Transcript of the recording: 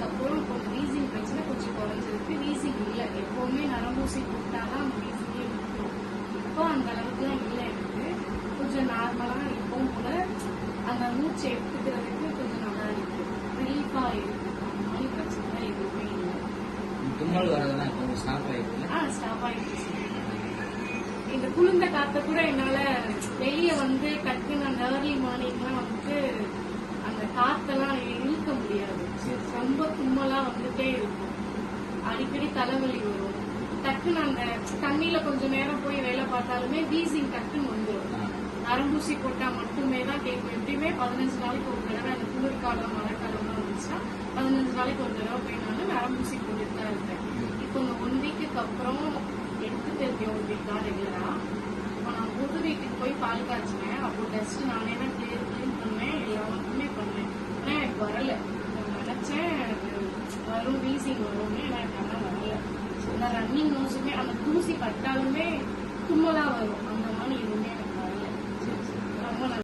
அதுக்கப்புறம் கொஞ்சம் வீசிங் பிரச்சனை கொஞ்சம் குறைஞ்சிருக்கு. வீசிங் இல்லை, எப்பவுமே நரம்பூசி போட்டாதான் அந்த வீசிங்கே இருக்கும். இப்போ அந்த அளவுக்குலாம் இல்லை, எனக்கு கொஞ்சம் நார்மலா இப்பவும் கூட அந்த மூச்சை எடுத்துக்கிறதுக்கு கொஞ்சம் நல்லா இருக்கு, ரிலீஃபா இருக்கு. அந்த மாதிரி பிரச்சனை எதுவுமே இல்லை. தும்மல் வரதுனா இப்போ ஸ்டாப் ஆயிருக்கு. ஸ்டாப் ஆயிடுச்சு. இந்த குளிர்ந்த காத்த கூட என்னால வெளியே வந்து டக்குன்னு அந்த ஏர்லி மார்னிங்லாம் வந்துட்டு அந்த காத்தெல்லாம் இழுக்க முடியாது. ரொம்ப தும்மலா வந்துட்டே இருக்கும், அடிக்கடி தலைவலி வரும். டக்குன்னு அந்த தண்ணியில கொஞ்சம் நேரம் போய் வேலை பார்த்தாலுமே வீசிங் டக்குன்னு வந்துடும். நரம்பூசி போட்டா மட்டுமே தான் கேட்கும். எப்படியுமே 15 நாளைக்கு ஒரு தடவை, அந்த குளிர்காலம் மழைக்காலம்லாம் வந்துச்சுன்னா 15 நாளைக்கு ஒரு தடவை போய் நான் நரம்பூசி போட்டுட்டு தான் இருப்பேன். இப்போ இந்த 1 வீக்குக்கு அப்புறம் எடுத்துட்டு இருக்கேன், 1 வீக் தான் ரெகுலரா. இப்போ நான் புது வீட்டுக்கு போய் பால் காய்ச்சினேன். அப்போ டெஸ்ட் நானே தான் கிளீன் பண்ணேன், எல்லாருக்குமே பண்ணேன். ஆனா எனக்கு வரல. நான் நினைச்சேன் வரும், வீசிங் வரும்னு, எனக்கு ஆனால் வரல. அந்த ரன்னிங் நோஸுமே அந்த தூசி பட்டாலுமே தும்மலா வரும்.